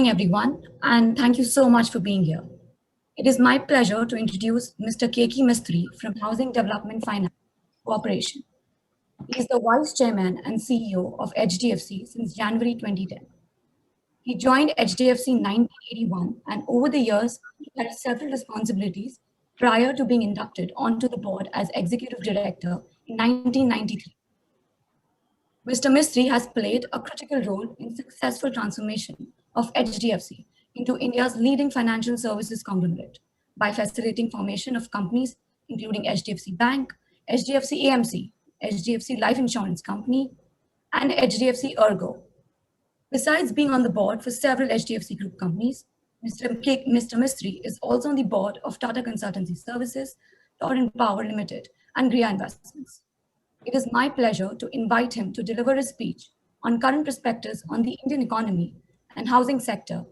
Everyone, and thank you so much for being here. It is my pleasure to introduce Mr. Keki Mistry from Housing Development Finance Corporation. He is the Vice Chairman and CEO of HDFC since January 2010. He joined HDFC in 1981, and over the years, he had several responsibilities prior to being inducted onto the board as Executive Director in 1993. Mr. Mistry has played a critical role in successful transformation of HDFC into India's leading financial services conglomerate by facilitating formation of companies including HDFC Bank, HDFC AMC, HDFC Life Insurance Company, and HDFC Ergo. Besides being on the board for several HDFC group companies, Mr. Mistry is also on the board of Tata Consultancy Services, Torrent Power Limited, and Gria Investments. It is my pleasure to invite him to deliver a speech on current perspectives on the Indian economy and housing sector.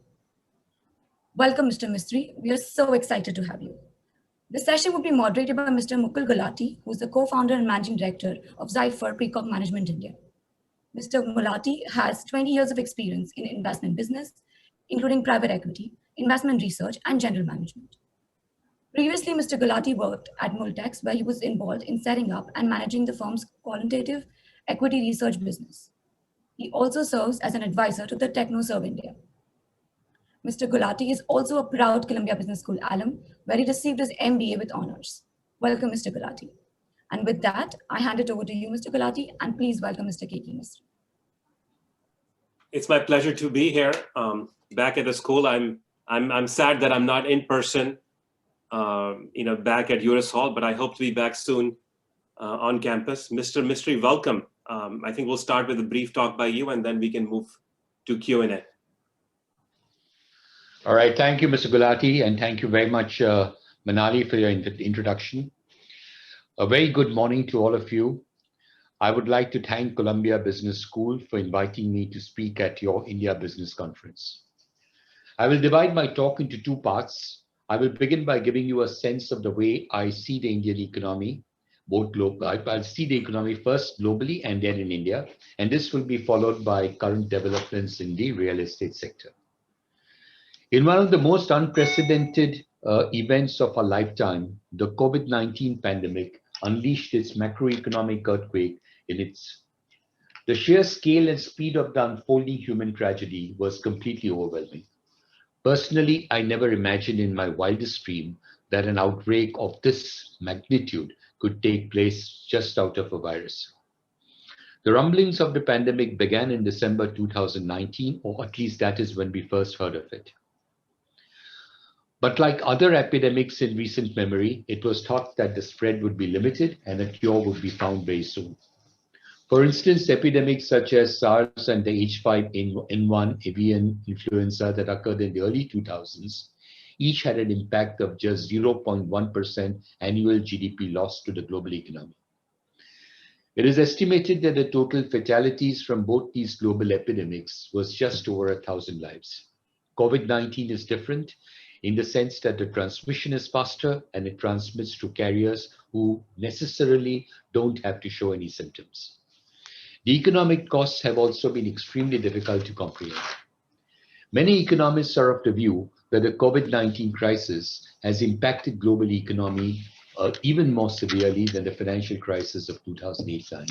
Welcome, Mr. Mistry. We are so excited to have you. The session will be moderated by Mr. Mukul Gulati, who is the co-founder and managing director of Zephyr Peacock Management India. Mr. Gulati has 20 years of experience in investment business, including private equity, investment research, and general management. Previously, Mr. Gulati worked at Multex, where he was involved in setting up and managing the firm's quantitative equity research business. He also serves as an advisor to the TechnoServe India. Mr. Gulati is also a proud Columbia Business School alum, where he received his MBA with honors. Welcome, Mr. Gulati. And with that, I hand it over to you, Mr. Gulati, and please welcome Mr. Keki Mistry. It's my pleasure to be here, back at the school. I'm sad that I'm not in person. Back at US Hall, but I hope to be back soon on campus. Mr. Mistry, welcome. I think we'll start with a brief talk by you, and then we can move to Q&A. All right, thank you, Mr. Gulati, and thank you very much, Manali, for your introduction. A very good morning to all of you. I would like to thank Columbia Business School for inviting me to speak at your India Business Conference. I will divide my talk into two parts. I will begin by giving you a sense of the way I see the Indian economy, both global. I'll see the economy first globally and then in India, and this will be followed by current developments in the real estate sector. In one of the most unprecedented events of our lifetime, the COVID-19 pandemic unleashed its macroeconomic earthquake the sheer scale and speed of the unfolding human tragedy was completely overwhelming. Personally, I never imagined in my wildest dream that an outbreak of this magnitude could take place just out of a virus. The rumblings of the pandemic began in December 2019, or at least that is when we first heard of it. But like other epidemics in recent memory, it was thought that the spread would be limited and a cure would be found very soon. For instance, epidemics such as SARS and the H5N1 avian influenza that occurred in the early 2000s, each had an impact of just 0.1% annual GDP loss to the global economy. It is estimated that the total fatalities from both these global epidemics was just over 1,000 lives. COVID-19 is different in the sense that the transmission is faster and it transmits to carriers who necessarily don't have to show any symptoms. The economic costs have also been extremely difficult to comprehend. Many economists are of the view that the COVID-19 crisis has impacted global economy even more severely than the financial crisis of 2008-9.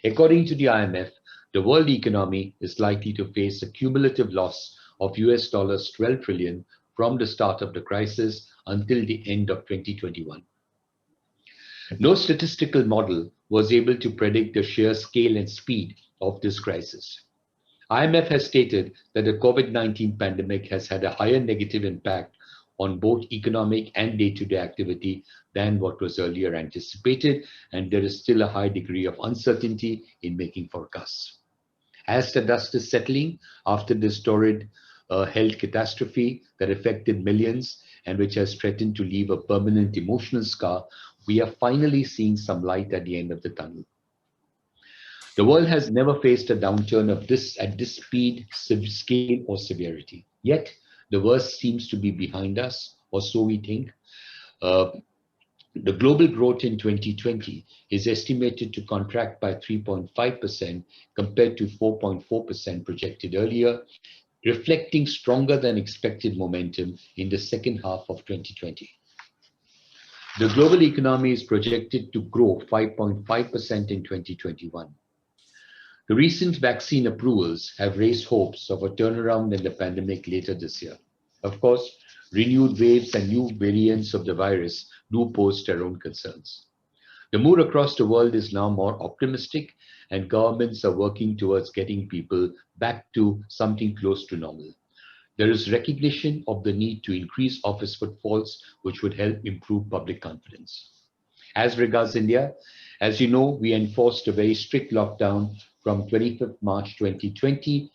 According to the IMF, the world economy is likely to face a cumulative loss of US dollars 12 trillion from the start of the crisis until the end of 2021. No statistical model was able to predict the sheer scale and speed of this crisis. IMF has stated that the COVID-19 pandemic has had a higher negative impact on both economic and day-to-day activity than what was earlier anticipated, and there is still a high degree of uncertainty in making forecasts. As the dust is settling after this torrid health catastrophe that affected millions and which has threatened to leave a permanent emotional scar, we are finally seeing some light at the end of the tunnel. The world has never faced a downturn at this speed, scale, or severity. Yet, the worst seems to be behind us, or so we think. The global growth in 2020 is estimated to contract by 3.5% compared to 4.4% projected earlier. reflecting stronger than expected momentum in the second half of 2020. The global economy is projected to grow 5.5% in 2021. The recent vaccine approvals have raised hopes of a turnaround in the pandemic later this year. Of course, renewed waves and new variants of the virus do pose their own concerns. The mood across the world is now more optimistic, and governments are working towards getting people back to something close to normal. There is recognition of the need to increase office footfalls, which would help improve public confidence. As regards India, as you know, we enforced a very strict lockdown from 25th March 2020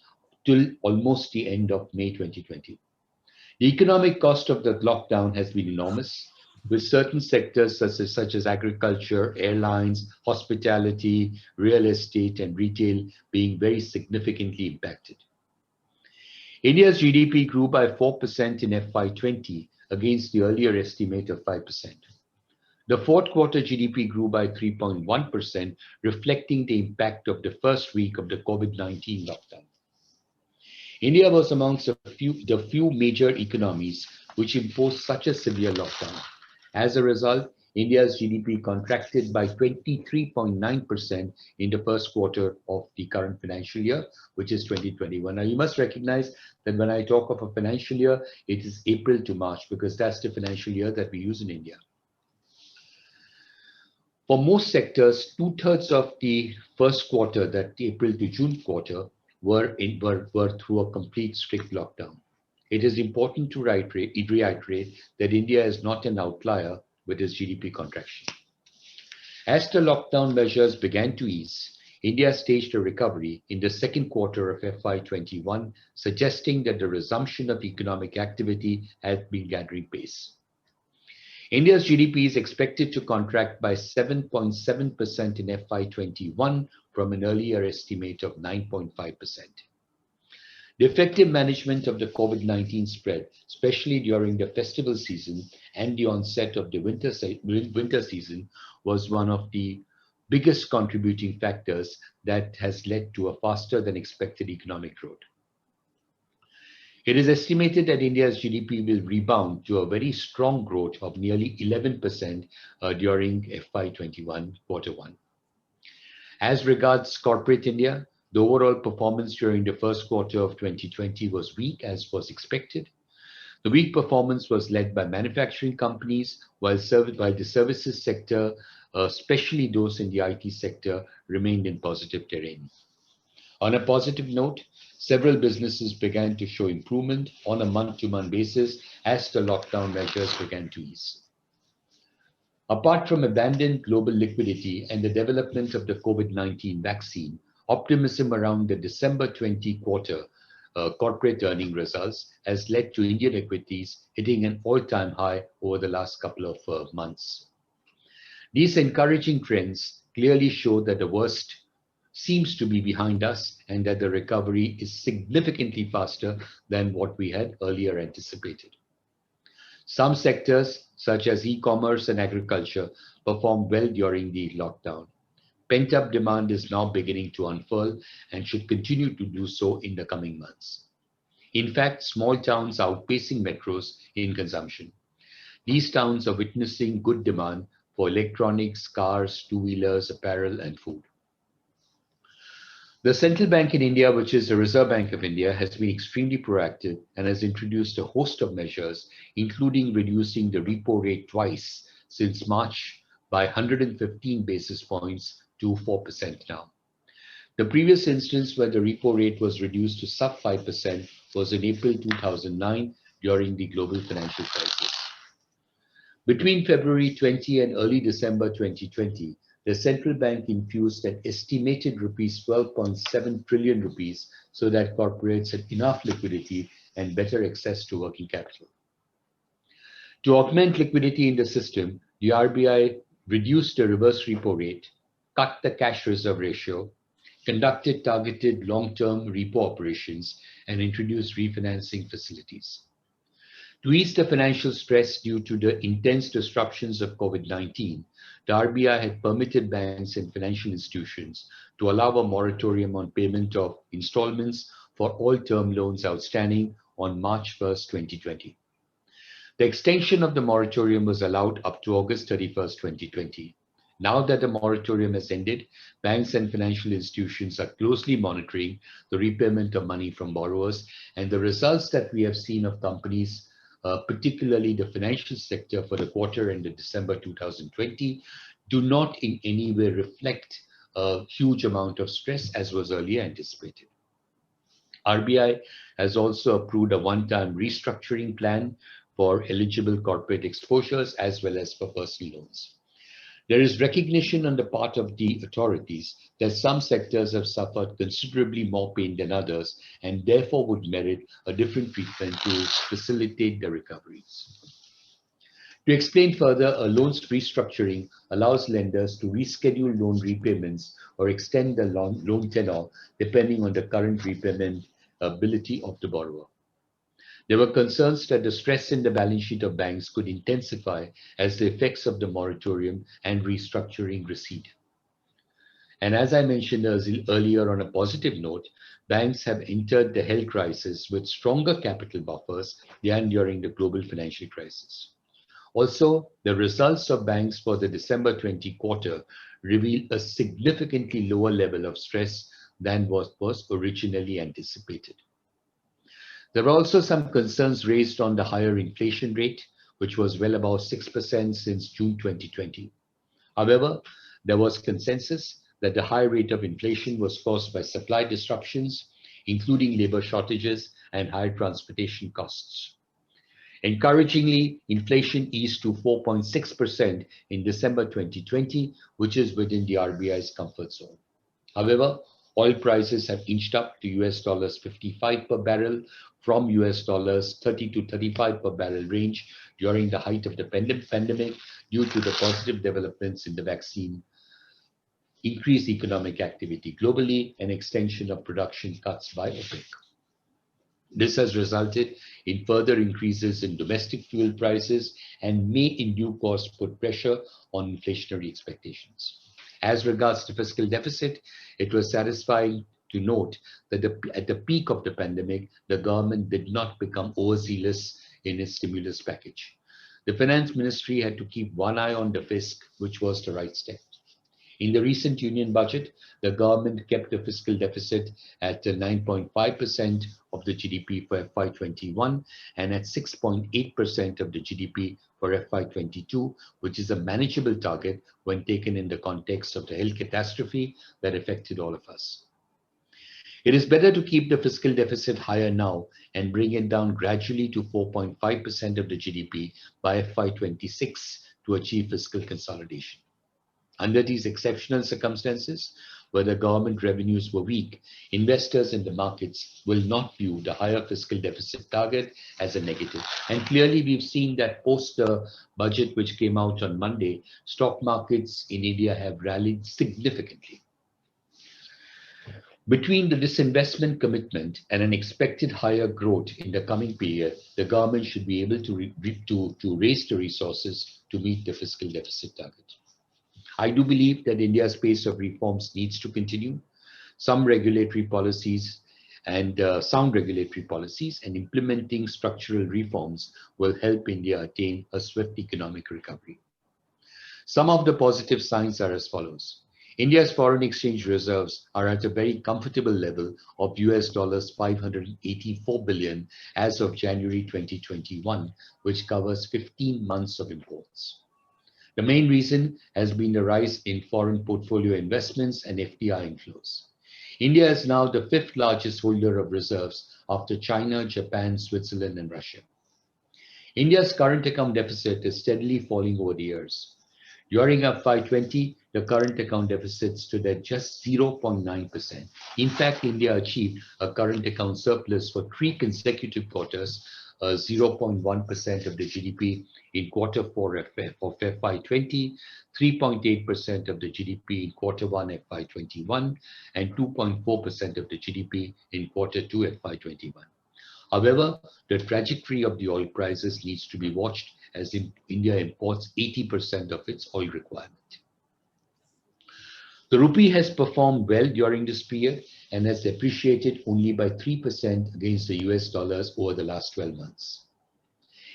till almost the end of May 2020. The economic cost of the lockdown has been enormous, with certain sectors such as agriculture, airlines, hospitality, real estate, and retail being very significantly impacted. India's GDP grew by 4% in FY20 against the earlier estimate of 5%. The fourth quarter GDP grew by 3.1%, reflecting the impact of the first week of the COVID-19 lockdown. India was amongst the few major economies which imposed such a severe lockdown. As a result, India's GDP contracted by 23.9% in the first quarter of the current financial year, which is 2021. Now, you must recognize that when I talk of a financial year, it is April to March, because that's the financial year that we use in India. For most sectors, 2/3 of the first quarter, that April to June quarter, were through a complete strict lockdown. It is important to reiterate that India is not an outlier with its GDP contraction. As the lockdown measures began to ease, India staged a recovery in the second quarter of FY21, suggesting that the resumption of economic activity had been gathering pace. India's GDP is expected to contract by 7.7% in FY21 from an earlier estimate of 9.5%. The effective management of the COVID-19 spread, especially during the festival season and the onset of the winter season, was one of the biggest contributing factors that has led to a faster than expected economic growth. It is estimated that India's GDP will rebound to a very strong growth of nearly 11% during FY21 quarter one. As regards corporate India, the overall performance during the first quarter of 2020 was weak, as was expected. The weak performance was led by manufacturing companies, while the services sector, especially those in the IT sector, remained in positive terrain. On a positive note, several businesses began to show improvement on a month-to-month basis as the lockdown measures began to ease. Apart from abundant global liquidity and the development of the COVID-19 vaccine, optimism around the December 20 quarter corporate earning results has led to Indian equities hitting an all-time high over the last couple of months. These encouraging trends clearly show that the worst seems to be behind us and that the recovery is significantly faster than what we had earlier anticipated. Some sectors, such as e-commerce and agriculture, performed well during the lockdown. Pent-up demand is now beginning to unfurl and should continue to do so in the coming months. In fact, small towns are outpacing metros in consumption. These towns are witnessing good demand for electronics, cars, two-wheelers, apparel, and food. The central bank in India, which is the Reserve Bank of India, has been extremely proactive and has introduced a host of measures, including reducing the repo rate twice since March by 115 basis points to 4% now. The previous instance where the repo rate was reduced to sub 5% was in April 2009 during the global financial crisis. Between February 20 and early December 2020, the central bank infused an estimated rupees 12.7 trillion rupees so that corporates had enough liquidity and better access to working capital. To augment liquidity in the system, the RBI reduced the reverse repo rate, cut the cash reserve ratio, conducted targeted long-term repo operations, and introduced refinancing facilities. To ease the financial stress due to the intense disruptions of COVID-19, the RBI had permitted banks and financial institutions to allow a moratorium on payment of installments for all term loans outstanding on March 1st, 2020. The extension of the moratorium was allowed up to August 31st, 2020. Now that the moratorium has ended, banks and financial institutions are closely monitoring the repayment of money from borrowers, and the results that we have seen of companies, particularly the financial sector for the quarter ended December 2020, do not in any way reflect a huge amount of stress as was earlier anticipated. RBI has also approved a one-time restructuring plan for eligible corporate exposures as well as for personal loans. There is recognition on the part of the authorities that some sectors have suffered considerably more pain than others and therefore would merit a different treatment to facilitate the recoveries. To explain further, a loan's restructuring allows lenders to reschedule loan repayments or extend the loan tenor depending on the current repayment ability of the borrower. There were concerns that the stress in the balance sheet of banks could intensify as the effects of the moratorium and restructuring recede. And as I mentioned earlier on a positive note, banks have entered the health crisis with stronger capital buffers than during the global financial crisis. Also, the results of banks for the December 20 quarter reveal a significantly lower level of stress than what was originally anticipated. There were also some concerns raised on the higher inflation rate, which was well above 6% since June 2020. However, there was consensus that the high rate of inflation was caused by supply disruptions, including labor shortages and high transportation costs. Encouragingly, inflation eased to 4.6% in December 2020, which is within the RBI's comfort zone. However, oil prices have inched up to $55 per barrel from $30 to 35 per barrel range during the height of the pandemic due to the positive developments in the vaccine, increased economic activity globally, and extension of production cuts by OPEC. This has resulted in further increases in domestic fuel prices and may in due course put pressure on inflationary expectations. As regards to fiscal deficit, it was satisfying to note that at the peak of the pandemic, the government did not become overzealous in its stimulus package. The finance ministry had to keep one eye on the fisc, which was the right step. In the recent union budget, the government kept the fiscal deficit at 9.5% of the GDP for FY21 and at 6.8% of the GDP for FY22, which is a manageable target when taken in the context of the health catastrophe that affected all of us. It is better to keep the fiscal deficit higher now and bring it down gradually to 4.5% of the GDP by FY26 to achieve fiscal consolidation. Under these exceptional circumstances, where the government revenues were weak, investors in the markets will not view the higher fiscal deficit target as a negative. And clearly, we've seen that post the budget which came out on Monday, stock markets in India have rallied significantly. Between the disinvestment commitment and an expected higher growth in the coming period, the government should be able to raise the resources to meet the fiscal deficit target. I do believe that India's pace of reforms needs to continue. Sound regulatory policies and implementing structural reforms will help India attain a swift economic recovery. Some of the positive signs are as follows. India's foreign exchange reserves are at a very comfortable level of $584 billion as of January 2021, which covers 15 months of imports. The main reason has been the rise in foreign portfolio investments and FDI inflows. India is now the fifth largest holder of reserves after China, Japan, Switzerland, and Russia. India's current account deficit is steadily falling over the years. During FY20, the current account deficit stood at just 0.9%. In fact, India achieved a current account surplus for 3 consecutive quarters, 0.1% of the GDP in quarter 4 of FY20, 3.8% of the GDP in quarter 1 FY21, and 2.4% of the GDP in quarter 2 FY21. However, the trajectory of the oil prices needs to be watched as India imports 80% of its oil requirement. The rupee has performed well during this period and has depreciated only by 3% against the US dollars over the last 12 months.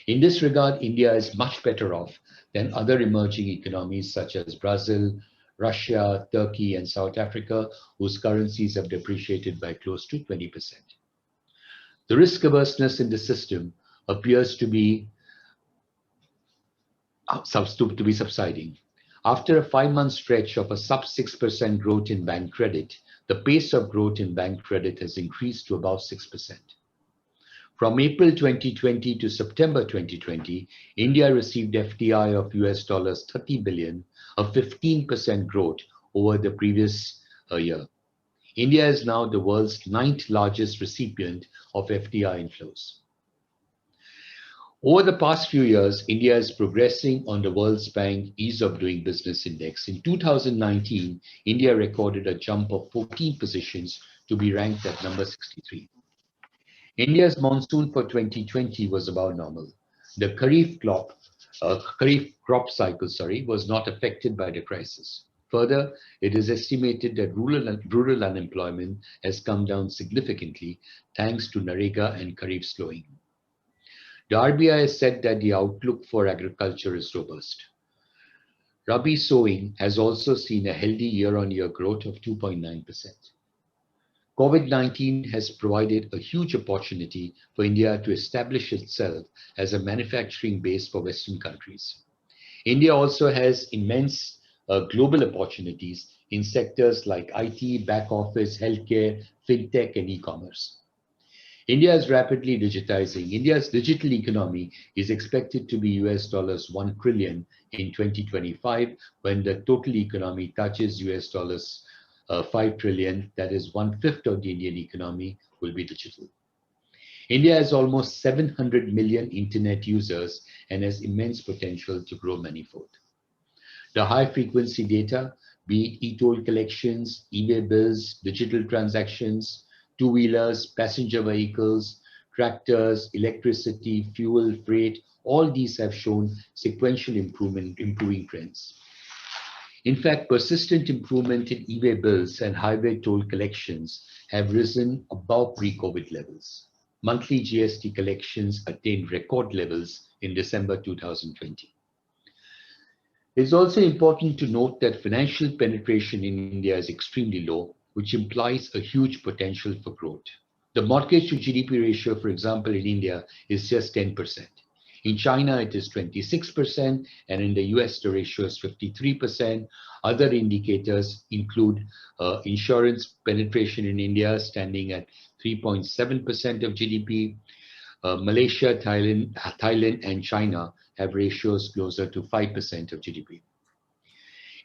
In this regard, India is much better off than other emerging economies such as Brazil, Russia, Turkey, and South Africa, whose currencies have depreciated by close to 20%. The risk averseness in the system appears to be subsiding. After a 5-month stretch of a sub 6% growth in bank credit, the pace of growth in bank credit has increased to about 6%. From April 2020 to September 2020, India received FDI of US dollars 30 billion, a 15% growth over the previous year. India is now the world's 9th largest recipient of FDI inflows. Over the past few years, India is progressing on the World Bank Ease of Doing Business Index. In 2019, India recorded a jump of 14 positions to be ranked at number 63. India's monsoon for 2020 was about normal. The Kharif crop cycle was not affected by the crisis. Further, it is estimated that rural unemployment has come down significantly thanks to Narega and Kharif slowing. The RBI has said that the outlook for agriculture is robust. Rabi sowing has also seen a healthy year-on-year growth of 2.9%. COVID-19 has provided a huge opportunity for India to establish itself as a manufacturing base for Western countries. India also has immense global opportunities in sectors like IT, back office, healthcare, fintech, and e-commerce. India is rapidly digitizing. India's digital economy is expected to be US dollars 1 trillion in 2025, when the total economy touches US dollars 5 trillion, that is 1/5 of the Indian economy will be digital. India has almost 700 million internet users and has immense potential to grow manifold. The high frequency data, be it e-toll collections, e-way bills, digital transactions, two-wheelers, passenger vehicles, tractors, electricity, fuel, freight, all these have shown sequential improving trends. In fact, persistent improvement in e-way bills and highway toll collections have risen above pre-COVID levels. Monthly GST collections attained record levels in December 2020. It's also important to note that financial penetration in India is extremely low, which implies a huge potential for growth. The mortgage to GDP ratio, for example, in India is just 10%. In China, it is 26%, and in the US, the ratio is 53%. Other indicators include insurance penetration in India standing at 3.7% of GDP. Malaysia, Thailand, and China have ratios closer to 5% of GDP.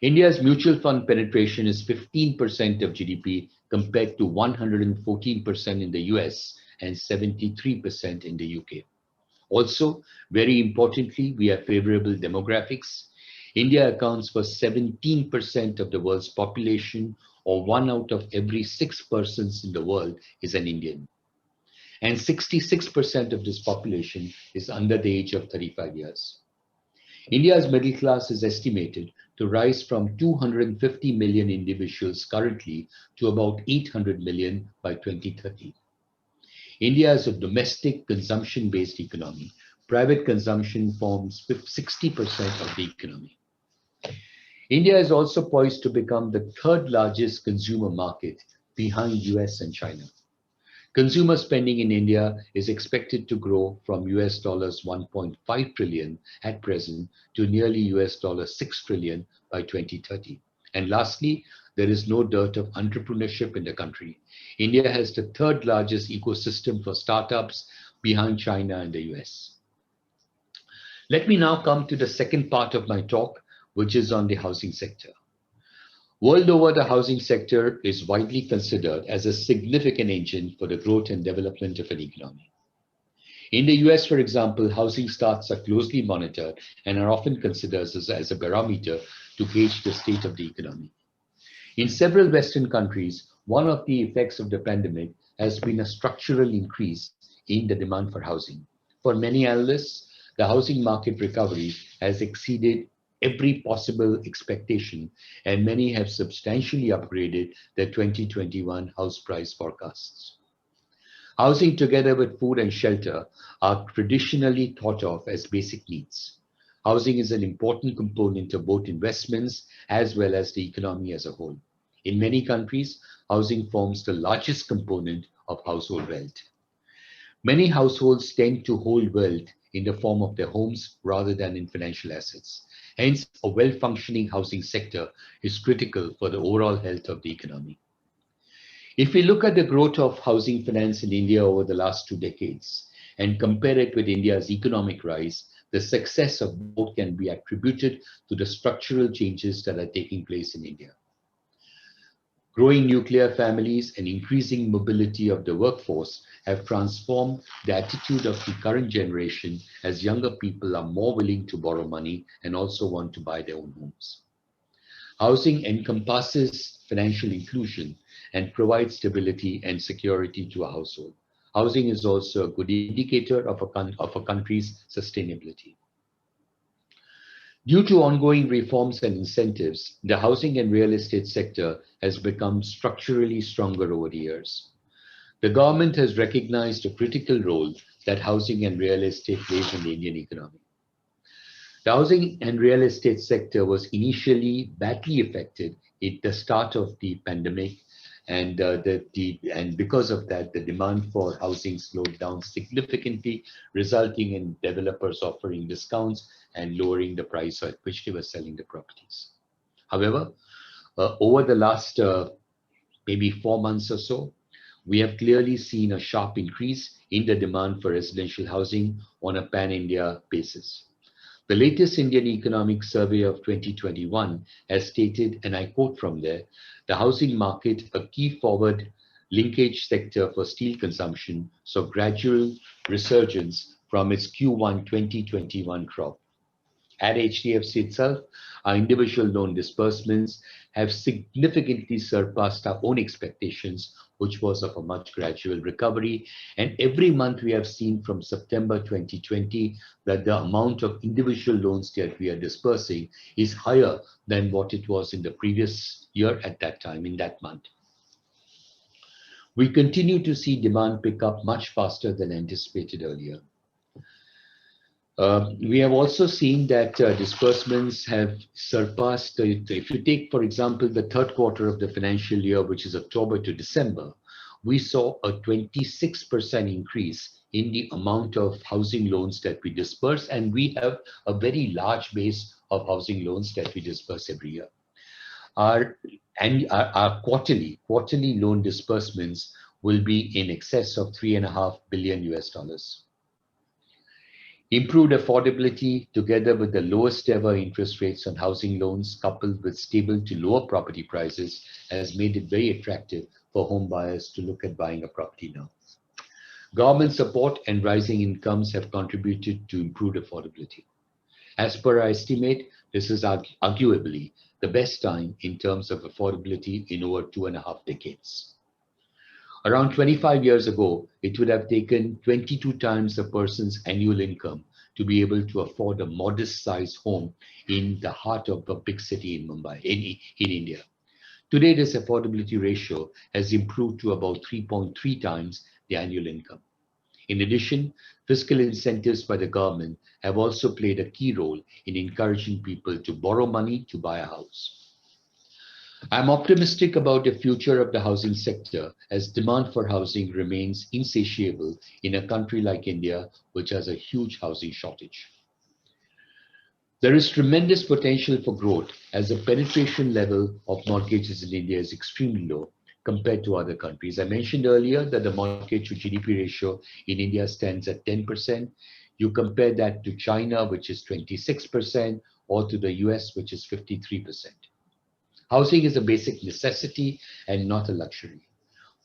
India's mutual fund penetration is 15% of GDP compared to 114% in the US and 73% in the UK. Also, very importantly, we have favorable demographics. India accounts for 17% of the world's population, or 1 out of every 6 persons in the world is an Indian. And 66% of this population is under the age of 35 years. India's middle class is estimated to rise from 250 million individuals currently to about 800 million by 2030. India is a domestic consumption-based economy. Private consumption forms 60% of the economy. India is also poised to become the 3rd largest consumer market behind US and China. Consumer spending in India is expected to grow from US dollars 1.5 trillion at present to nearly US dollars 6 trillion by 2030. And lastly, there is no dearth of entrepreneurship in the country. India has the 3rd largest ecosystem for startups behind China and the US. Let me now come to the second part of my talk, which is on the housing sector. World over, the housing sector is widely considered as a significant engine for the growth and development of an economy. In the US, for example, housing starts are closely monitored and are often considered as a barometer to gauge the state of the economy. In several Western countries, one of the effects of the pandemic has been a structural increase in the demand for housing. For many analysts, the housing market recovery has exceeded every possible expectation, and many have substantially upgraded their 2021 house price forecasts. Housing, together with food and shelter, are traditionally thought of as basic needs. Housing is an important component of both investments as well as the economy as a whole. In many countries, housing forms the largest component of household wealth. Many households tend to hold wealth in the form of their homes rather than in financial assets. Hence, a well-functioning housing sector is critical for the overall health of the economy. If we look at the growth of housing finance in India over the last 2 decades and compare it with India's economic rise, the success of both can be attributed to the structural changes that are taking place in India. Growing nuclear families and increasing mobility of the workforce have transformed the attitude of the current generation, as younger people are more willing to borrow money and also want to buy their own homes. Housing encompasses financial inclusion and provides stability and security to a household. Housing is also a good indicator of a country's sustainability. Due to ongoing reforms and incentives, the housing and real estate sector has become structurally stronger over the years. The government has recognized the critical role that housing and real estate plays in the Indian economy. The housing and real estate sector was initially badly affected at the start of the pandemic, and because of that, the demand for housing slowed down significantly, resulting in developers offering discounts and lowering the price at which they were selling the properties. However, over the last maybe 4 months or so, we have clearly seen a sharp increase in the demand for residential housing on a pan-India basis. The latest Indian Economic Survey of 2021 has stated, and I quote from there, the housing market, a key forward linkage sector for steel consumption, saw gradual resurgence from its Q1 2021 crop. At HDFC itself, our individual loan disbursements have significantly surpassed our own expectations, which was of a much gradual recovery. And every month we have seen from September 2020 that the amount of individual loans that we are dispersing is higher than what it was in the previous year at that time, in that month. We continue to see demand pick up much faster than anticipated earlier. We have also seen that disbursements have surpassed, if you take, for example, the third quarter of the financial year, which is October to December, we saw a 26% increase in the amount of housing loans that we disperse, and we have a very large base of housing loans that we disperse every year. Our quarterly loan disbursements will be in excess of $3.5 billion. Improved affordability, together with the lowest ever interest rates on housing loans, coupled with stable to lower property prices, has made it very attractive for home buyers to look at buying a property now. Government support and rising incomes have contributed to improved affordability. As per our estimate, this is arguably the best time in terms of affordability in over 2.5 decades. Around 25 years ago, it would have taken 22 times a person's annual income to be able to afford a modest-sized home in the heart of a big city in Mumbai, in India. Today, this affordability ratio has improved to about 3.3 times the annual income. In addition, fiscal incentives by the government have also played a key role in encouraging people to borrow money to buy a house. I'm optimistic about the future of the housing sector, as demand for housing remains insatiable in a country like India, which has a huge housing shortage. There is tremendous potential for growth, as the penetration level of mortgages in India is extremely low compared to other countries. I mentioned earlier that the mortgage to GDP ratio in India stands at 10%. You compare that to China, which is 26%, or to the US, which is 53%. Housing is a basic necessity and not a luxury.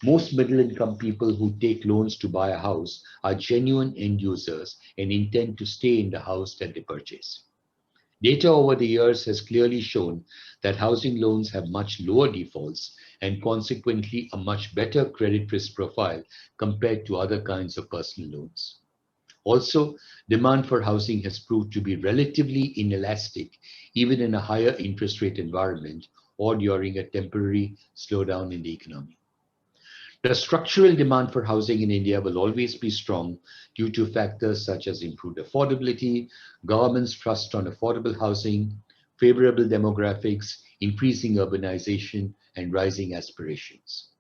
Most middle-income people who take loans to buy a house are genuine end users and intend to stay in the house that they purchase. Data over the years has clearly shown that housing loans have much lower defaults and consequently a much better credit risk profile compared to other kinds of personal loans. Also, demand for housing has proved to be relatively inelastic, even in a higher interest rate environment or during a temporary slowdown in the economy. The structural demand for housing in India will always be strong due to factors such as improved affordability, government's trust on affordable housing, favorable demographics, increasing urbanization, and rising aspirations.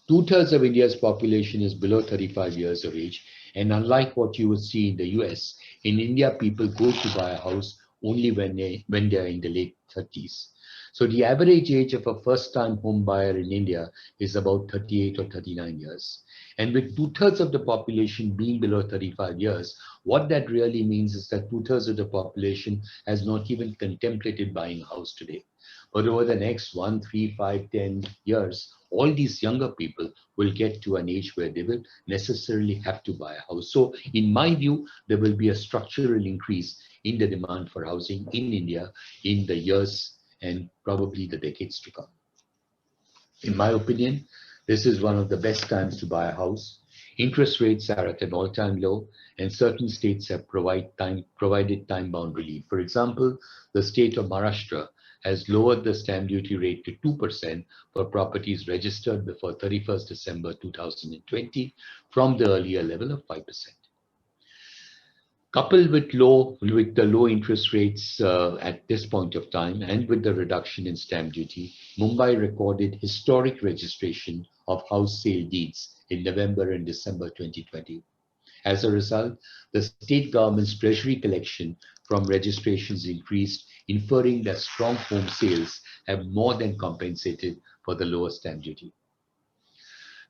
Two-thirds of India's population is below 35 years of age, and unlike what you would see in the US, in India, people go to buy a house only when they're in the late 30s. So the average age of a first-time home buyer in India is about 38 or 39 years. And with two-thirds of the population being below 35 years, what that really means is that two-thirds of the population has not even contemplated buying a house today. But over the next 1, 3, 5, 10 years, all these younger people will get to an age where they will necessarily have to buy a house. So in my view, there will be a structural increase in the demand for housing in India in the years and probably the decades to come. In my opinion, this is one of the best times to buy a house. Interest rates are at an all-time low, and certain states have provided time-bound relief. For example, the state of Maharashtra has lowered the stamp duty rate to 2% for properties registered before 31st December 2020 from the earlier level of 5%. Coupled with the low interest rates at this point of time and with the reduction in stamp duty, Mumbai recorded historic registration of house sale deeds in November and December 2020. As a result, the state government's treasury collection from registrations increased, inferring that strong home sales have more than compensated for the lower stamp duty.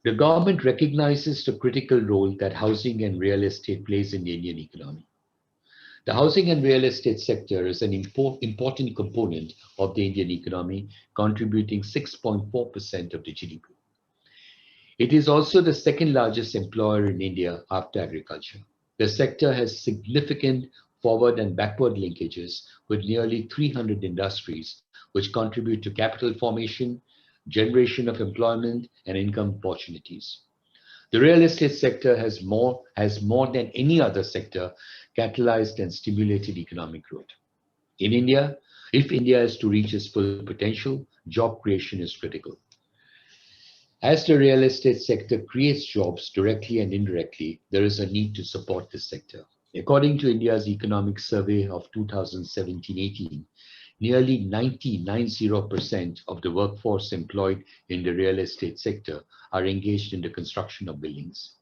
The government recognizes the critical role that housing and real estate plays in the Indian economy. The housing and real estate sector is an important component of the Indian economy, contributing 6.4% of the GDP. It is also the second largest employer in India after agriculture. The sector has significant forward and backward linkages with nearly 300 industries, which contribute to capital formation, generation of employment, and income opportunities. The real estate sector has more than any other sector catalyzed and stimulated economic growth. In India, if India is to reach its full potential, job creation is critical. As the real estate sector creates jobs directly and indirectly, there is a need to support this sector. According to India's economic survey of 2017-18, nearly 90% of the workforce employed in the real estate sector are engaged in the construction of buildings.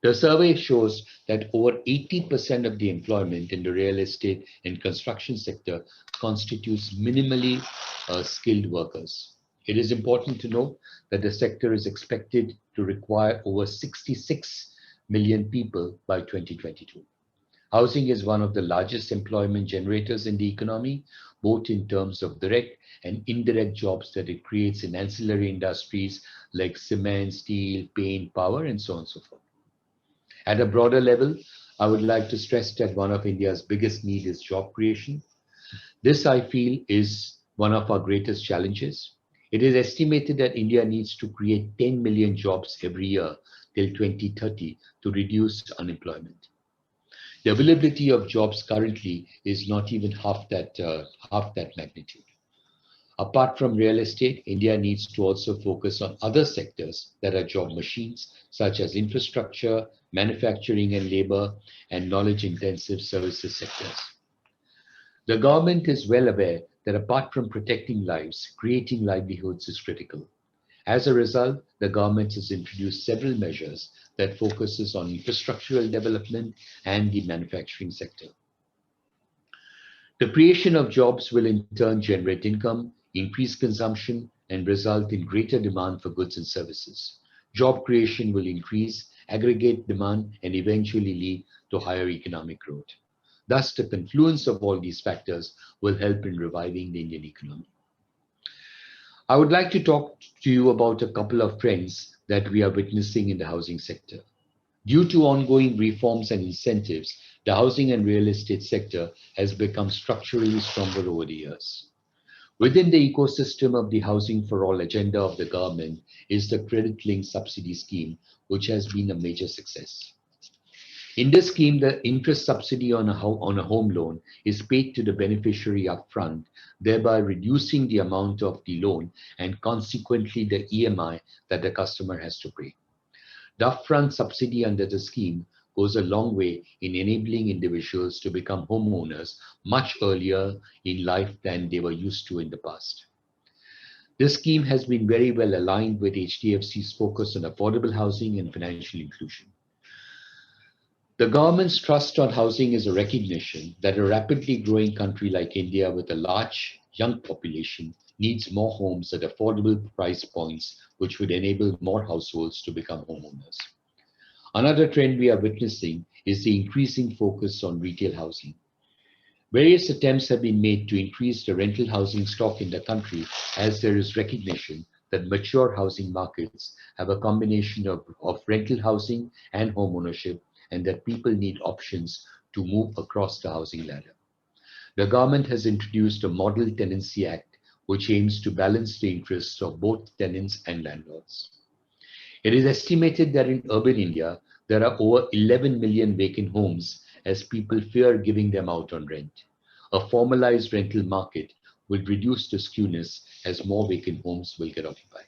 The survey shows that over 80% of the employment in the real estate and construction sector constitutes minimally skilled workers. It is important to note that the sector is expected to require over 66 million people by 2022. Housing is one of the largest employment generators in the economy, both in terms of direct and indirect jobs that it creates in ancillary industries like cement, steel, paint, power, and so on and so forth. At a broader level, I would like to stress that one of India's biggest needs is job creation. This, I feel, is one of our greatest challenges. It is estimated that India needs to create 10 million jobs every year till 2030 to reduce unemployment. The availability of jobs currently is not even half that magnitude. Apart from real estate, India needs to also focus on other sectors that are job machines, such as infrastructure, manufacturing and labor, and knowledge-intensive services sectors. The government is well aware that apart from protecting lives, creating livelihoods is critical. As a result, the government has introduced several measures that focuses on infrastructural development and the manufacturing sector. The creation of jobs will in turn generate income, increase consumption, and result in greater demand for goods and services. Job creation will increase, aggregate demand, and eventually lead to higher economic growth. Thus, the confluence of all these factors will help in reviving the Indian economy. I would like to talk to you about a couple of trends that we are witnessing in the housing sector. Due to ongoing reforms and incentives, the housing and real estate sector has become structurally stronger over the years. Within the ecosystem of the Housing for All agenda of the government is the credit-linked subsidy scheme, which has been a major success. In this scheme, the interest subsidy on a home loan is paid to the beneficiary upfront, thereby reducing the amount of the loan and consequently the EMI that the customer has to pay. The upfront subsidy under the scheme goes a long way in enabling individuals to become homeowners much earlier in life than they were used to in the past. This scheme has been very well aligned with HDFC's focus on affordable housing and financial inclusion. The government's trust on housing is a recognition that a rapidly growing country like India with a large young population needs more homes at affordable price points, which would enable more households to become homeowners. Another trend we are witnessing is the increasing focus on retail housing. Various attempts have been made to increase the rental housing stock in the country as there is recognition that mature housing markets have a combination of rental housing and home ownership, and that people need options to move across the housing ladder. The government has introduced a Model Tenancy Act, which aims to balance the interests of both tenants and landlords. It is estimated that in urban India, there are over 11 million vacant homes as people fear giving them out on rent. A formalized rental market will reduce the skewness as more vacant homes will get occupied.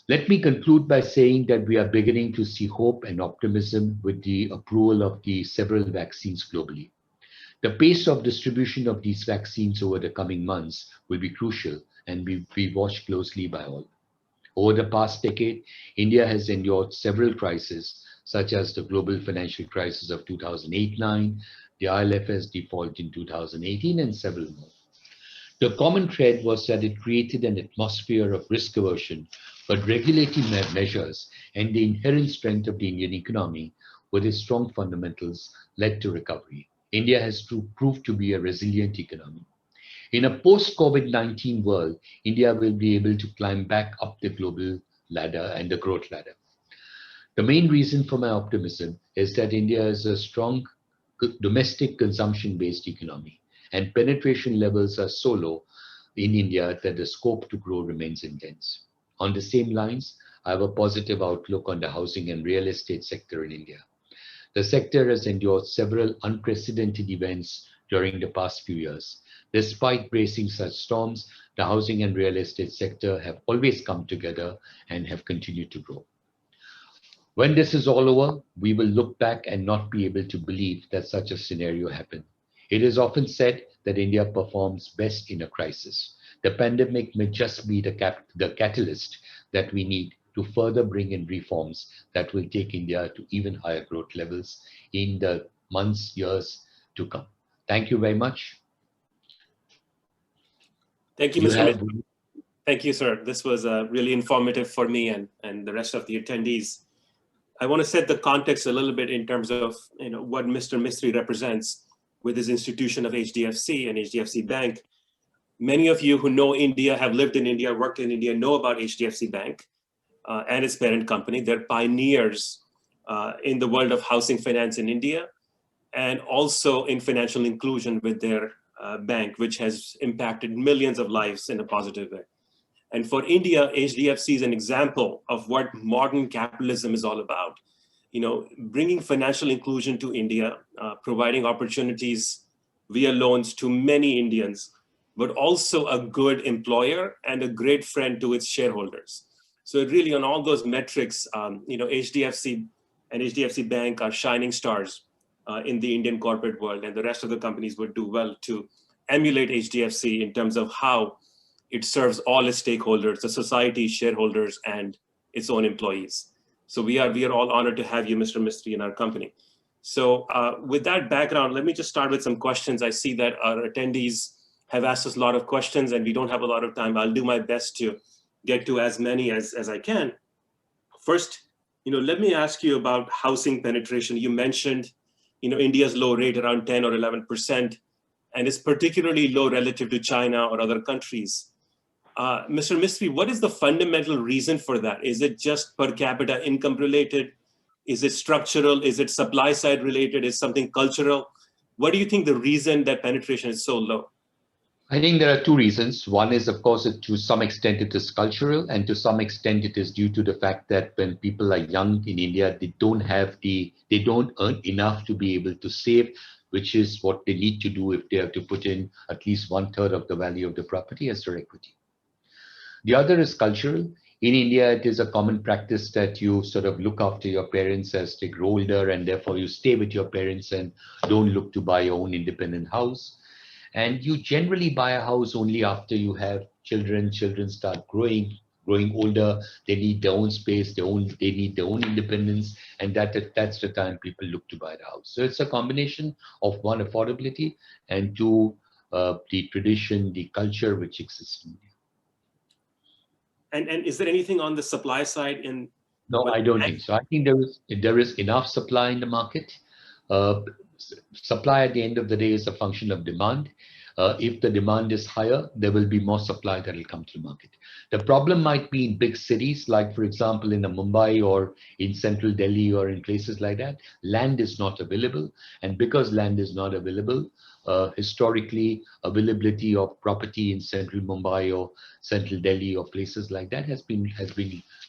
Let me conclude by saying that we are beginning to see hope and optimism with the approval of the several vaccines globally. The pace of distribution of these vaccines over the coming months will be crucial and be watched closely by all. Over the past decade, India has endured several crises, such as the global financial crisis of 2008-9, the IL&FS default in 2018, and several more. The common thread was that it created an atmosphere of risk aversion, but regulatory measures and the inherent strength of the Indian economy, with its strong fundamentals, led to recovery. India has proved to be a resilient economy. In a post-COVID-19 world, India will be able to climb back up the global ladder and the growth ladder. The main reason for my optimism is that India is a strong domestic consumption-based economy, and penetration levels are so low in India that the scope to grow remains intense. On the same lines, I have a positive outlook on the housing and real estate sector in India. The sector has endured several unprecedented events during the past few years. Despite bracing such storms, the housing and real estate sector have always come together and have continued to grow. When this is all over, we will look back and not be able to believe that such a scenario happened. It is often said that India performs best in a crisis. The pandemic may just be the catalyst that we need to further bring in reforms that will take India to even higher growth levels in the months, years to come. Thank you very much. Thank you, Mr. Mistry. Thank you, sir. This was really informative for me and the rest of the attendees. I want to set the context a little bit in terms of what Mr. Mistry represents with his institution of HDFC and HDFC Bank. Many of you who know India, have lived in India, worked in India, know about HDFC Bank and its parent company. They're pioneers in the world of housing finance in India, and also in financial inclusion with their bank, which has impacted millions of lives in a positive way. And for India, HDFC is an example of what modern capitalism is all about. Bringing financial inclusion to India, providing opportunities via loans to many Indians, but also a good employer and a great friend to its shareholders. So really on all those metrics, HDFC and HDFC Bank are shining stars in the Indian corporate world, and the rest of the companies would do well to emulate HDFC in terms of how it serves all its stakeholders, the society, shareholders, and its own employees. So we are all honored to have you, Mr. Mistry, in our company. So with that background, let me just start with some questions. I see that our attendees have asked us a lot of questions and we don't have a lot of time. I'll do my best to get to as many as I can. First, let me ask you about housing penetration. You mentioned, India's low rate around 10 or 11%, and it's particularly low relative to China or other countries. Mr. Mistry, what is the fundamental reason for that? Is it just per capita income related? Is it structural? Is it supply side related? Is something cultural? What do you think the reason that penetration is so low? I think there are two reasons. One is, of course, to some extent it is cultural, and to some extent it is due to the fact that when people are young in India, they don't earn enough to be able to save, which is what they need to do if they have to put in at least 1/3 of the value of the property as their equity. The other is cultural. In India, it is a common practice that you sort of look after your parents as they grow older, and therefore you stay with your parents and don't look to buy your own independent house. And you generally buy a house only after you have children. Children start growing older. They need their own space, they need their own independence, and that's the time people look to buy the house. So it's a combination of one, affordability, and two, the tradition, the culture which exists in India. And is there anything on the supply side in? No, I don't think so. I think there is enough supply in the market. Uh, Supply at the end of the day is a function of demand. If the demand is higher, there will be more supply that will come to the market. The problem might be in big cities, like for example in Mumbai or in central Delhi or in places like that. Land is not available, and because land is not available, historically availability of property in central Mumbai or central Delhi or places like that has been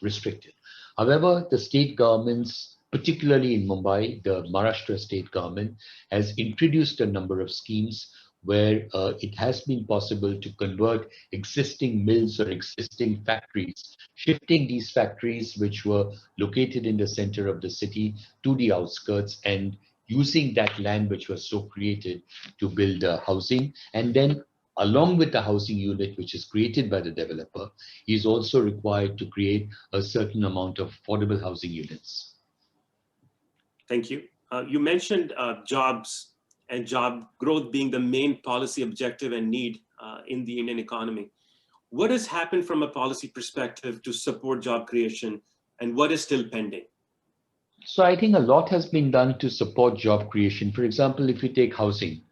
restricted. However, the state governments, particularly in Mumbai, the Maharashtra state government has introduced a number of schemes where it has been possible to convert existing mills or existing factories, shifting these factories which were located in the center of the city to the outskirts, and using that land which was so created to build housing. And then along with the housing unit which is created by the developer, he is also required to create a certain amount of affordable housing units. Thank you. You mentioned jobs and job growth being the main policy objective and need in the Indian economy. What has happened from a policy perspective to support job creation, and what is still pending? So I think a lot has been done to support job creation. For example, if you take housing,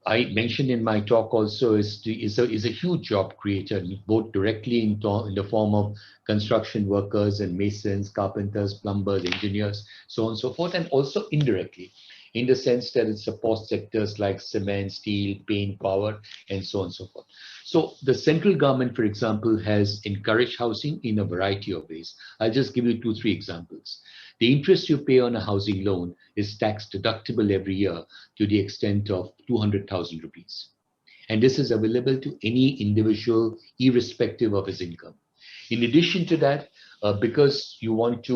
I mentioned in my talk also is a huge job creator, both directly in the form of construction workers and masons, carpenters, plumbers, engineers, so on and so forth, and also indirectly in the sense that it supports sectors like cement, steel, paint, power, and so on and so forth. So the central government, for example, has encouraged housing in a variety of ways. I'll just give you 2-3 examples. The interest you pay on a housing loan is tax deductible every year to the extent of 200,000 rupees. And this is available to any individual irrespective of his income. In addition to that, because you want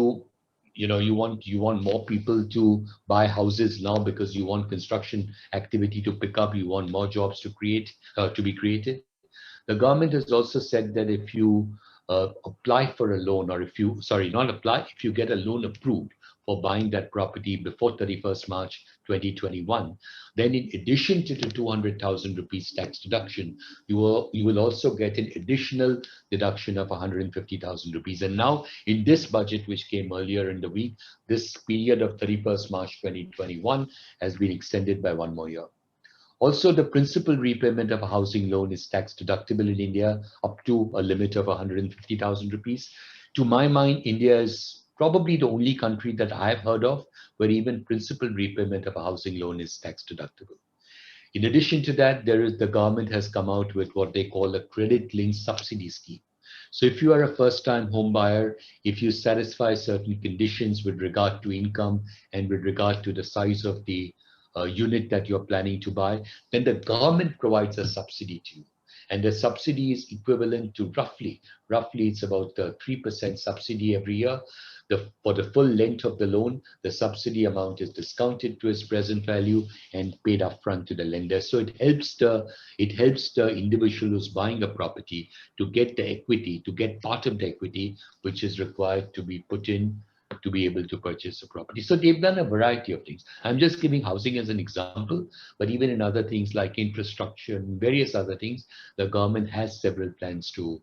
more people to buy houses now because you want construction activity to pick up, you want more jobs to be created. The government has also said that if you apply for a loan, or if you get a loan approved for buying that property before 31st March 2021, then in addition to the 200,000 rupees tax deduction, you will also get an additional deduction of 150,000 rupees. And now in this budget, which came earlier in the week, this period of 31st March 2021 has been extended by 1 more year. Also, the principal repayment of a housing loan is tax deductible in India up to a limit of 150,000 rupees. To my mind, India is probably the only country that I've heard of where even principal repayment of a housing loan is tax deductible. In addition to that, the government has come out with what they call a credit-linked subsidy scheme. So if you are a first-time home buyer, if you satisfy certain conditions with regard to income and with regard to the size of the unit that you're planning to buy, then the government provides a subsidy to you. And the subsidy is equivalent to roughly it's about 3% subsidy every year. For the full length of the loan, the subsidy amount is discounted to its present value and paid upfront to the lender. So it helps the individual who's buying a property to get the equity, to get part of the equity, which is required to be put in to be able to purchase a property. So they've done a variety of things. I'm just giving housing as an example, but even in other things like infrastructure and various other things, the government has several plans to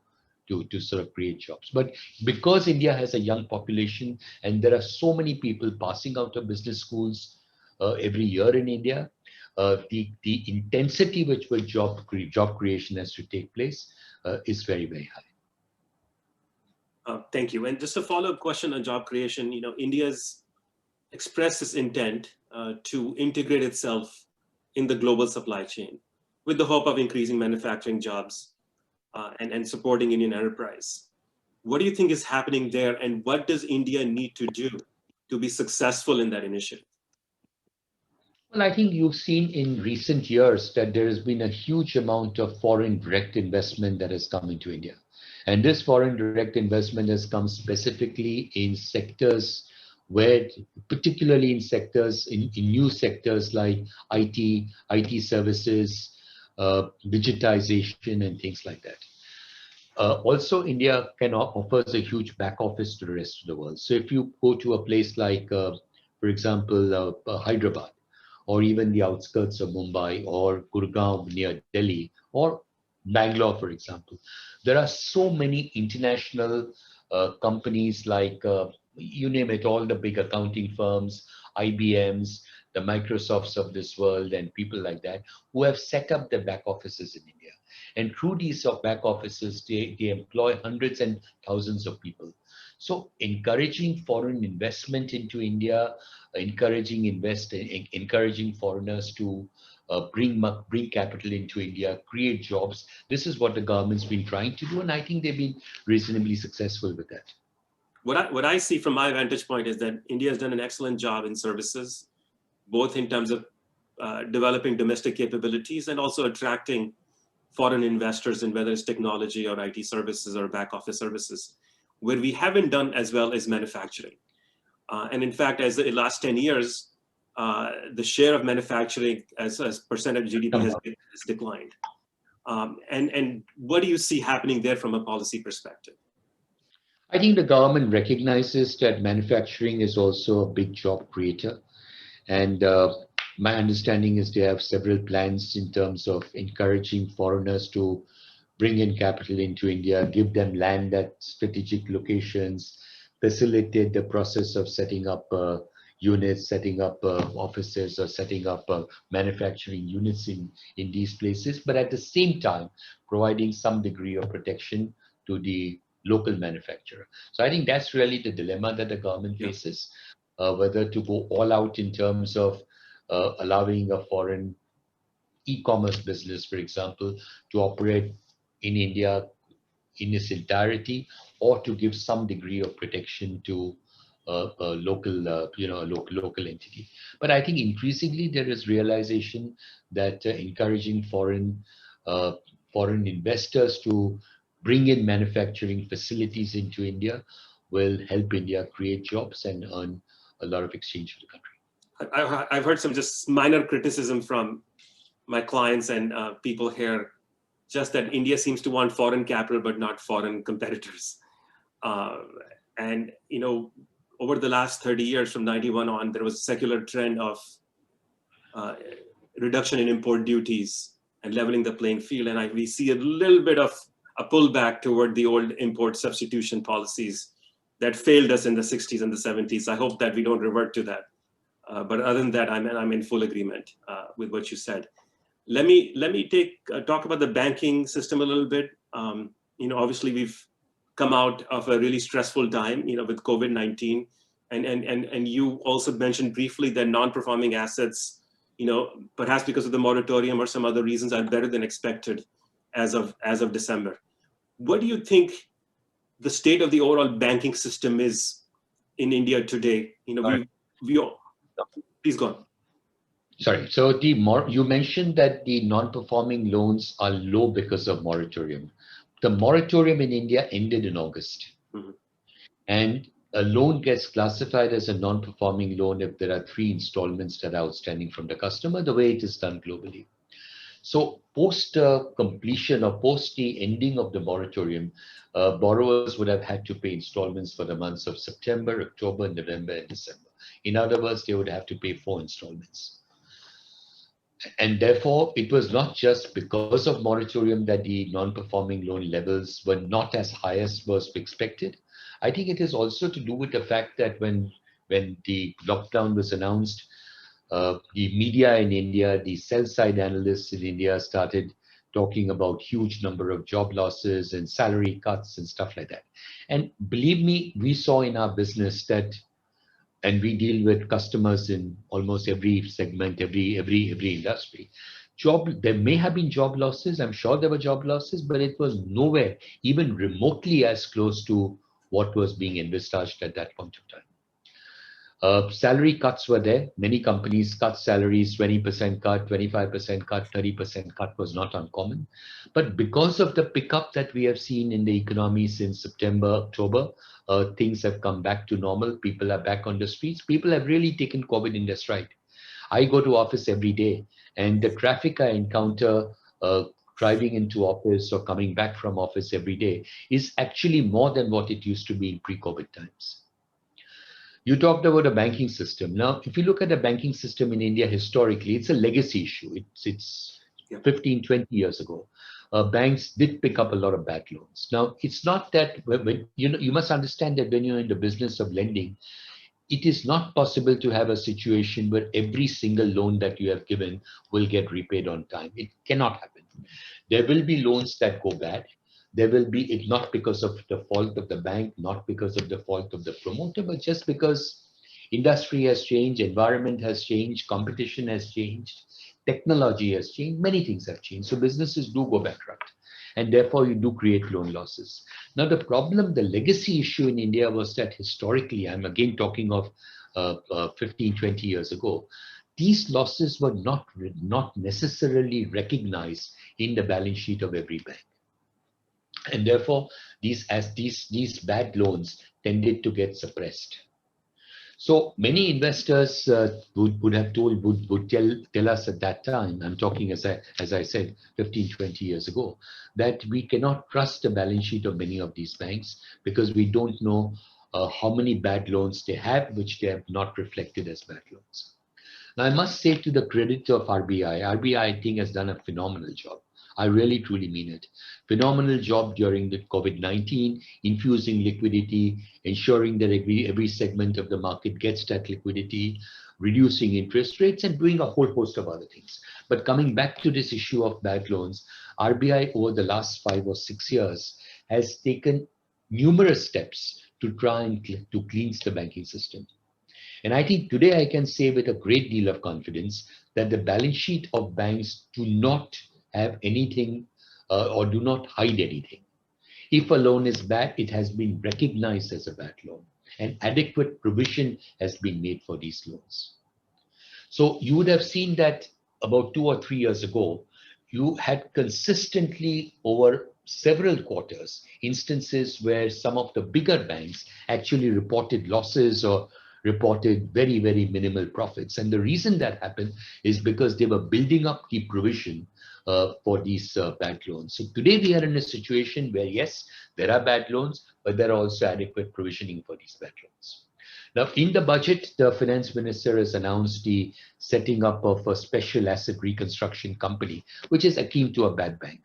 sort of create jobs. But because India has a young population and there are so many people passing out of business schools every year in India, the intensity which will job creation has to take place is very, very high. Thank you. And just a follow-up question on job creation. India's expressed its intent to integrate itself in the global supply chain. with the hope of increasing manufacturing jobs and supporting Indian enterprise. What do you think is happening there, and what does India need to do to be successful in that initiative? Well, I think you've seen in recent years that there has been a huge amount of foreign direct investment that has come into India. And this foreign direct investment has come specifically in sectors where, particularly in sectors, in new sectors like IT services, digitization, and things like that. Also, India offers a huge back office to the rest of the world. So if you go to a place like, for example, Hyderabad, or even the outskirts of Mumbai or Gurgaon near Delhi or Bangalore, for example, there are so many international companies like, you name it, all the big accounting firms, IBMs, the Microsofts of this world, and people like that who have set up their back offices in India. And through these back offices, they employ hundreds and thousands of people. So encouraging foreign investment into India, encouraging foreigners to bring capital into India, create jobs. This is what the government's been trying to do, and I think they've been reasonably successful with that. What I see from my vantage point is that India has done an excellent job in services, both in terms of developing domestic capabilities and also attracting foreign investors in whether it's technology or IT services or back office services. Where we haven't done as well is manufacturing. And in fact, as the last 10 years, the share of manufacturing as percent of GDP has declined. And what do you see happening there from a policy perspective? I think the government recognizes that manufacturing is also a big job creator. And my understanding is they have several plans in terms of encouraging foreigners to bring in capital into India, give them land at strategic locations, facilitate the process of setting up units, setting up offices, or setting up manufacturing units in these places, but at the same time, providing some degree of protection to the local manufacturer. So I think that's really the dilemma that the government faces, whether to go all out in terms of allowing a foreign e-commerce business, for example, to operate in India in its entirety, or to give some degree of protection to a local, local entity. But I think increasingly there is realization that encouraging foreign investors to bring in manufacturing facilities into India will help India create jobs and earn a lot of exchange for the country. I've heard some just minor criticism from my clients and people here, just that India seems to want foreign capital, but not foreign competitors. And, over the last 30 years from 91 on, there was a secular trend of reduction in import duties and leveling the playing field. And we see a little bit of a pullback toward the old import substitution policies that failed us in the 60s and the 70s. I hope that we don't revert to that. But other than that, I'm in full agreement with what you said. Let me talk about the banking system a little bit. Obviously we've come out of a really stressful time, with COVID-19, and you also mentioned briefly that non-performing assets, perhaps because of the moratorium or some other reasons, are better than expected as of December. What do you think the state of the overall banking system is in India today? Please go on. Sorry. So you mentioned that the non-performing loans are low because of moratorium. The moratorium in India ended in August. Mm-hmm. And a loan gets classified as a non-performing loan if there are 3 installments that are outstanding from the customer, the way it is done globally. So post completion or post the ending of the moratorium, borrowers would have had to pay installments for the months of September, October, November, and December. In other words, they would have to pay 4 installments. And therefore, it was not just because of moratorium that the non-performing loan levels were not as high as was expected. I think it is also to do with the fact that when the lockdown was announced, the media in India, the sell-side analysts in India started talking about huge number of job losses and salary cuts and stuff like that. And believe me, we saw in our business that, and we deal with customers in almost every segment, every industry, There may have been job losses. I'm sure there were job losses, but it was nowhere even remotely as close to what was being envisaged at that point of time. Salary cuts were there. Many companies cut salaries, 20% cut, 25% cut, 30% cut was not uncommon. But because of the pickup that we have seen in the economy since September, October, things have come back to normal. People are back on the streets. People have really taken COVID in their stride. I go to office every day, and the traffic I encounter driving into office or coming back from office every day is actually more than what it used to be in pre-COVID times. You talked about a banking system. Now, if you look at the banking system in India historically, it's a legacy issue. It's 15, 20 years ago. Banks did pick up a lot of bad loans. Now, it's not that, you must understand that when you're in the business of lending, it is not possible to have a situation where every single loan that you have given will get repaid on time. It cannot happen. There will be loans that go bad. There will be, it not because of the fault of the bank, not because of the fault of the promoter, but just because industry has changed, environment has changed, competition has changed, technology has changed, many things have changed. So businesses do go bankrupt, and therefore you do create loan losses. Now the problem, the legacy issue in India was that historically, I'm again talking of 15, 20 years ago, these losses were not necessarily recognized in the balance sheet of every bank. And therefore, these bad loans tended to get suppressed. So many investors would have told, would tell us at that time, I'm talking as I said, 15, 20 years ago, that we cannot trust the balance sheet of many of these banks because we don't know how many bad loans they have, which they have not reflected as bad loans. Now, I must say to the credit of RBI, I think has done a phenomenal job. I really truly mean it. Phenomenal job during the COVID-19, infusing liquidity, ensuring that every segment of the market gets that liquidity, reducing interest rates, and doing a whole host of other things. But coming back to this issue of bad loans, RBI over the last 5 or 6 years has taken numerous steps to try and to cleanse the banking system. And I think today I can say with a great deal of confidence that the balance sheet of banks do not have anything or do not hide anything. If a loan is bad, it has been recognized as a bad loan, and adequate provision has been made for these loans. So you would have seen that about 2 or 3 years ago, you had consistently over several quarters instances where some of the bigger banks actually reported losses or reported very, very minimal profits. And the reason that happened is because they were building up the provision for these bad loans. So today we are in a situation where, yes, there are bad loans, but there are also adequate provisioning for these bad loans. Now, in the budget, the finance minister has announced the setting up of a special asset reconstruction company, which is akin to a bad bank.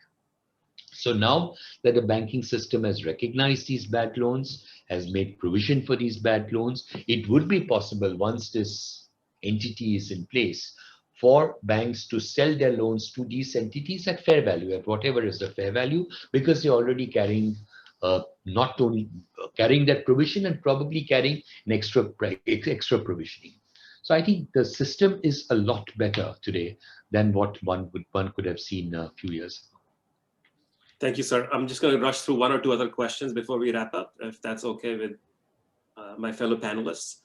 So now that the banking system has recognized these bad loans, has made provision for these bad loans, it would be possible once this entity is in place for banks to sell their loans to these entities at fair value, at whatever is the fair value, because they're already carrying not only carrying that provision and probably carrying an extra provisioning. So I think the system is a lot better today than what one could have seen a few years ago. Thank you, sir. I'm just going to rush through 1 or 2 other questions before we wrap up, if that's okay with my fellow panelists.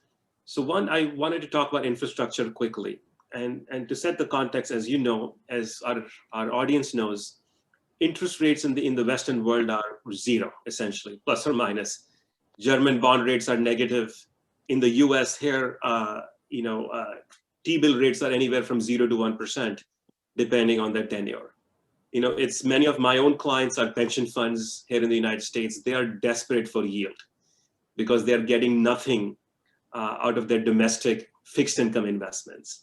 So one, I wanted to talk about infrastructure quickly. And to set the context, as you know, as our audience knows, interest rates in the Western world are zero, essentially, plus or minus. German bond rates are negative. In the US here, T-bill rates are anywhere from 0 to 1%, depending on their tenure. It's many of my own clients are pension funds here in the United States. They are desperate for yield because they're getting nothing out of their domestic fixed income investments.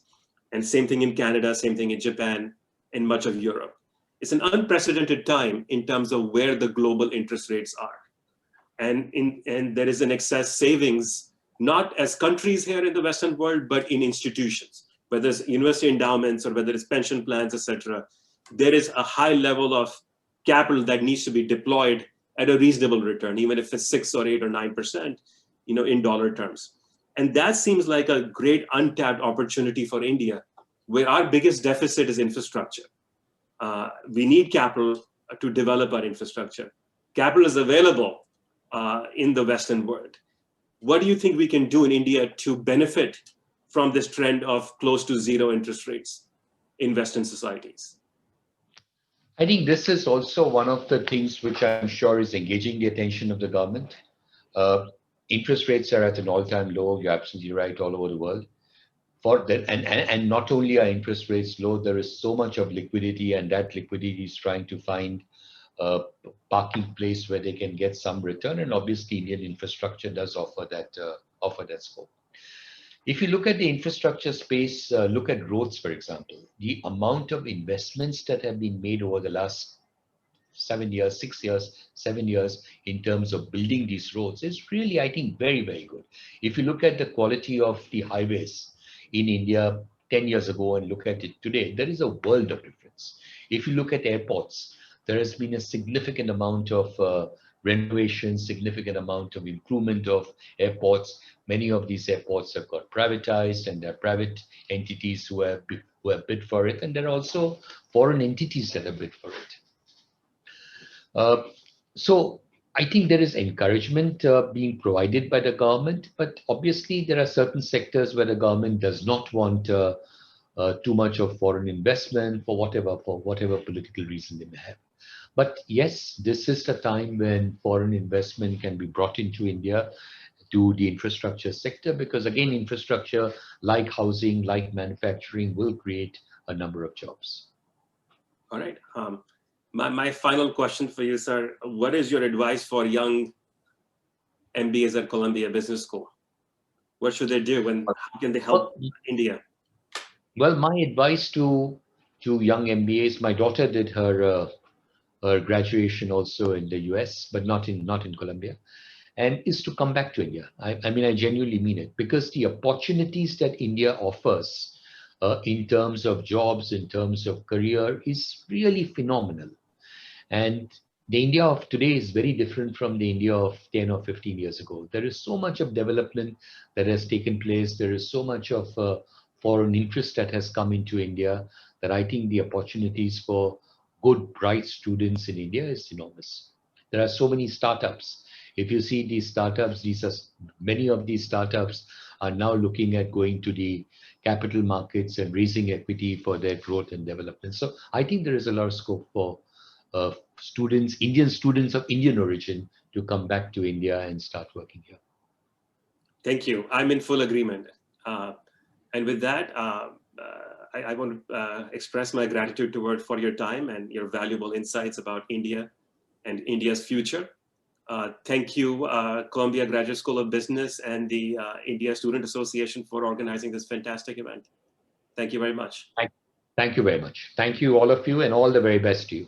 And same thing in Canada, same thing in Japan, and much of Europe. It's an unprecedented time in terms of where the global interest rates are. And there is an excess savings, not as countries here in the Western world, but in institutions, whether it's university endowments or whether it's pension plans, etc. There is a high level of capital that needs to be deployed at a reasonable return, even if it's 6 or 8 or 9%, in dollar terms. And that seems like a great untapped opportunity for India, where our biggest deficit is infrastructure. We need capital to develop our infrastructure. Capital is available in the Western world. What do you think we can do in India to benefit from this trend of close to zero interest rates in Western societies? I think this is also one of the things which I'm sure is engaging the attention of the government. Interest rates are at an all-time low. You're absolutely right, all over the world. For that, and not only are interest rates low, there is so much of liquidity, and that liquidity is trying to find a parking place where they can get some return. And obviously, Indian infrastructure does offer that scope. If you look at the infrastructure space, look at roads, for example. The amount of investments that have been made over the last 7 years, 6 years, 7 years in terms of building these roads is really, I think, very, very good. If you look at the quality of the highways in India 10 years ago and look at it today, there is a world of difference. If you look at airports, there has been a significant amount of renovation, significant amount of improvement of airports. Many of these airports have got privatized, and there are private entities who have bid for it, and there are also foreign entities that have bid for it. So I think there is encouragement being provided by the government, but obviously there are certain sectors where the government does not want too much of foreign investment for whatever political reason they may have. But yes, this is the time when foreign investment can be brought into India to the infrastructure sector, because again, infrastructure like housing, like manufacturing will create a number of jobs. All right. My final question for you, sir. What is your advice for young MBAs at Columbia Business School? What should they do, and how can they help India? Well, my advice to young MBAs, my daughter did her graduation also in the US, but not in Columbia, and is to come back to India. I mean, I genuinely mean it, because the opportunities that India offers in terms of jobs, in terms of career, is really phenomenal. And the India of today is very different from the India of 10 or 15 years ago. There is so much of development that has taken place. There is so much of foreign interest that has come into India that I think the opportunities for good, bright students in India is enormous. There are so many startups. If you see these startups, many of these startups are now looking at going to the capital markets and raising equity for their growth and development. So I think there is a lot of scope for Indian students of Indian origin to come back to India and start working here. Thank you. I'm in full agreement. And with that, I want to express my gratitude for your time and your valuable insights about India and India's future. Thank you, Columbia Graduate School of Business and the India Student Association for organizing this fantastic event. Thank you very much. Thank you very much. Thank you, all of you, and all the very best to you.